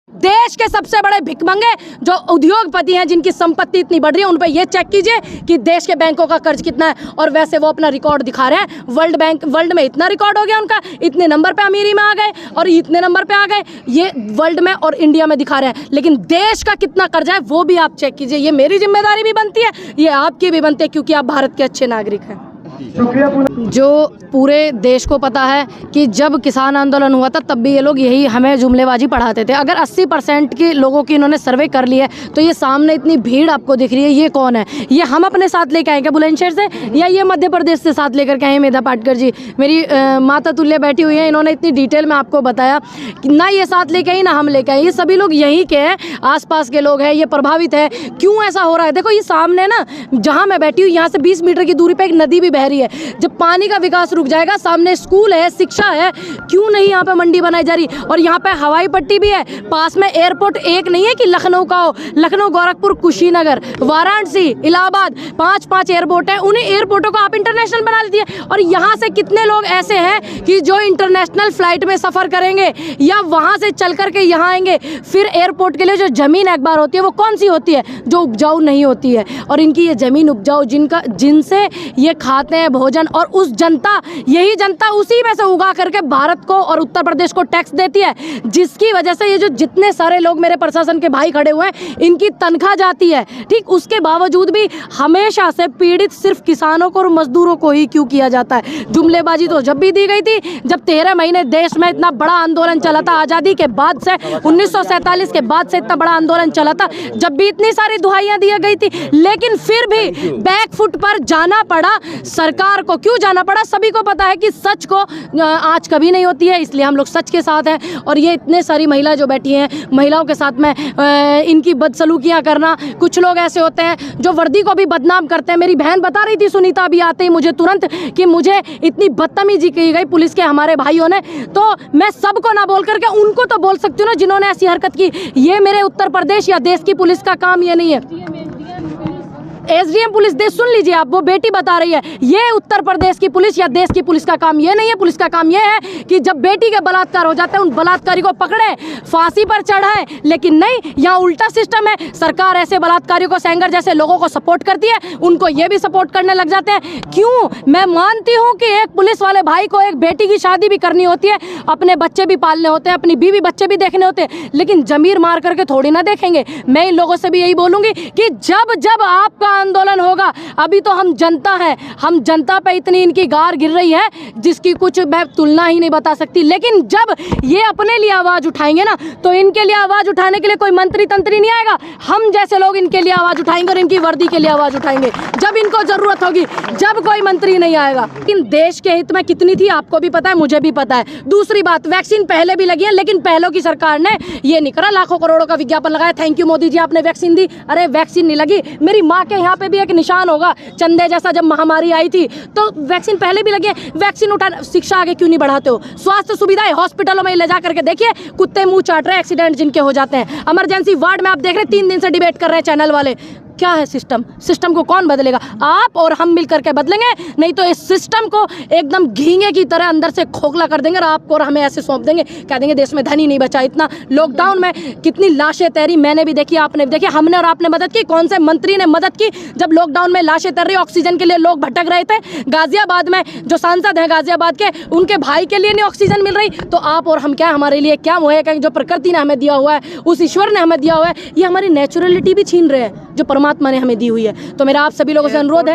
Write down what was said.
देश के सबसे बड़े भिखमंगे जो उद्योगपति हैं, जिनकी संपत्ति इतनी बढ़ रही है, उन पर ये चेक कीजिए कि देश के बैंकों का कर्ज कितना है। और वैसे वो अपना रिकॉर्ड दिखा रहे हैं, वर्ल्ड में इतना रिकॉर्ड हो गया उनका, इतने नंबर पे अमीरी में आ गए और इतने नंबर पे आ गए, ये वर्ल्ड में और इंडिया में दिखा रहे हैं। लेकिन देश का कितना कर्जा है वो भी आप चेक कीजिए। ये मेरी जिम्मेदारी भी बनती है, ये आपकी भी बनती है, क्योंकि आप भारत के अच्छे नागरिक हैं। जो पूरे देश को पता है कि जब किसान आंदोलन हुआ था तब भी ये लोग यही हमें जुमलेबाजी पढ़ाते थे। अगर 80% के लोगों की इन्होंने सर्वे कर ली है तो ये सामने इतनी भीड़ आपको दिख रही है, ये कौन है? ये हम अपने साथ लेके आए क्या बुलंदशहर से, या ये मध्य प्रदेश से साथ लेकर के आए? मेधा पाटकर जी मेरी माता तुल्य बैठी हुई है, इन्होंने इतनी डिटेल में आपको बताया कि ना ये साथ लेके आई ना हम लेके आए, ये सभी लोग यहीं के हैं, आसपास के लोग हैं, ये प्रभावित है। क्यों ऐसा हो रहा है? देखो ये सामने ना जहाँ मैं बैठी हूँ यहाँ से 20 मीटर की दूरी पर एक नदी भी बह रही है। जब पानी का विकास रुक जाएगा, सामने स्कूल है, शिक्षा है, क्यों नहीं यहाँ पे मंडी बनाई जा रही? और यहाँ पे हवाई पट्टी भी है, पास में एयरपोर्ट एक नहीं है कि लखनऊ का हो, लखनऊ, गोरखपुर, कुशीनगर, वाराणसी, इलाहाबाद, 5 एयरपोर्ट है। उन्हीं एयरपोर्टों को आप इंटरनेशनल बना लीजिए। और यहाँ से कितने लोग ऐसे हैं कि जो इंटरनेशनल फ्लाइट में सफ़र करेंगे या वहाँ से चल करके यहाँ आएंगे? फिर एयरपोर्ट के लिए जो ज़मीन एक बार होती है वो कौन सी होती है? जो उपजाऊ नहीं होती है। और इनकी ये ज़मीन उपजाऊ जिनसे ये खाते हैं भोजन, और उस जनता, यही जनता उसी में से उगा करके भारत को और उत्तर प्रदेश को टैक्स देती है, जिसकी वजह से ये जो जितने सारे लोग मेरे प्रशासन के भाई खड़े हुए हैं इनकी तनख्वाह जाती है। ठीक, उसके बावजूद भी हमेशा से पीड़ित सिर्फ किसानों को और मजदूरों को ही क्यों किया जाता है? जुमलेबाजी तो जब भी दी गई थी, जब 13 महीने देश में इतना बड़ा आंदोलन चला था, आज़ादी के बाद से 1947 के बाद से इतना बड़ा आंदोलन चला था, जब भी इतनी सारी दुहाइयाँ दी गई थी, लेकिन फिर भी बैकफुट पर जाना पड़ा। सरकार को क्यों जाना पड़ा? सभी को पता है कि सच को आज कभी नहीं होती है, इसलिए हम लोग सच के साथ हैं। और ये इतने सारी महिला जो बैठी हैं, महिलाओं के साथ में इनकी बदसलूकियां करना, कुछ लोग ऐसे होते हैं जो वर्दी को भी बदनाम करते हैं। मेरी बहन बता रही थी सुनीता अभी आते ही मुझे तुरंत कि मुझे इतनी बदतमीजी की गई पुलिस के हमारे भाइयों ने, तो मैं सबको ना बोल करके उनको तो बोल सकती हूँ ना जिन्होंने ऐसी हरकत की। ये मेरे उत्तर प्रदेश या देश की पुलिस का काम ये नहीं है। एसडीएम पुलिस देश, सुन लीजिए आप, वो बेटी बता रही है, ये उत्तर प्रदेश की पुलिस या देश की पुलिस का काम ये नहीं है। पुलिस का काम ये है कि जब बेटी के बलात्कार हो जाते हैं उन बलात्कारी को पकड़े, फांसी पर चढ़ाएं। लेकिन नहीं, यहाँ उल्टा सिस्टम है। सरकार ऐसे बलात्कारियों को, सेंगर जैसे लोगों को सपोर्ट करती है, उनको ये भी सपोर्ट करने लग जाते हैं। क्यों? मैं मानती हूँ कि एक पुलिस वाले भाई को एक बेटी की शादी भी करनी होती है, अपने बच्चे भी पालने होते हैं, अपनी बीवी बच्चे भी देखने होते हैं, लेकिन जमीर मार करके थोड़ी ना देखेंगे। मैं इन लोगों से भी यही बोलूँगी कि जब जब आपका आंदोलन होगा, अभी तो हम जनता हैं, हम जनता पे इतनी इनकी गार गिर रही है जिसकी कुछ मैं तुलना ही नहीं बता सकती। लेकिन जब ये अपने लिए आवाज़ उठाएंगे ना, तो इनके लिए आवाज़ उठाने के लिए कोई मंत्री तंत्री नहीं आएगा। हम जैसे लोग इनके लिए आवाज़ उठाएंगे और इनकी वर्दी के लिए आवाज़ उठाएंगे जब इनको ज़रूरत होगी, जब कोई मंत्री नहीं आएगा। लेकिन देश के हित में कितनी थी आपको भी पता है, मुझे भी पता है। दूसरी बात, वैक्सीन पहले भी लगी है, लेकिन पहलों की सरकार ने ये नहीं करा, लाखों करोड़ों का विज्ञापन लगाया, थैंक यू मोदी जी आपने वैक्सीन दी। अरे वैक्सीन नहीं लगी, मेरी माँ के यहाँ पे भी एक निशान होगा चंदे जैसा, जब महामारी आई थी तो वैक्सीन पहले भी लगी है। वैक्सीन उठा, शिक्षा आगे क्यों नहीं बढ़ाते हो? स्वास्थ्य सुविधाएं हॉस्पिटलों में ले जा करके देखिए, कुत्ते मुंह चाट रहे, एक्सीडेंट जिनके हो जाते हैं। इमरजेंसी वार्ड में आप देख रहे 3 दिन से डिबेट कर रहे हैं चैनल वाले। क्या है सिस्टम? सिस्टम को कौन बदलेगा? आप और हम मिल करके बदलेंगे, नहीं तो इस सिस्टम को एकदम घींगे की तरह अंदर से खोखला कर देंगे और आपको और हमें ऐसे सौंप देंगे, कह देंगे देश में धन ही नहीं बचा। इतना लॉकडाउन में कितनी लाशें तैरी, मैंने भी देखी, आपने भी देखी, हमने और आपने मदद की। कौन से मंत्री ने मदद की जब लॉकडाउन में लाशें तैर रही, ऑक्सीजन के लिए लोग भटक रहे थे? गाजियाबाद में जो सांसद हैं गाजियाबाद के, उनके भाई के लिए नहीं ऑक्सीजन मिल रही, तो आप और हम क्या, हमारे लिए क्या मुहैया करेंगे? जो प्रकृति ने हमें दिया हुआ है, उस ईश्वर ने हमें दिया हुआ है, ये हमारी नेचुरलिटी भी छीन रहे हैं जो परमात्मा ने हमें दी हुई है। तो मेरा आप सभी लोगों से अनुरोध है,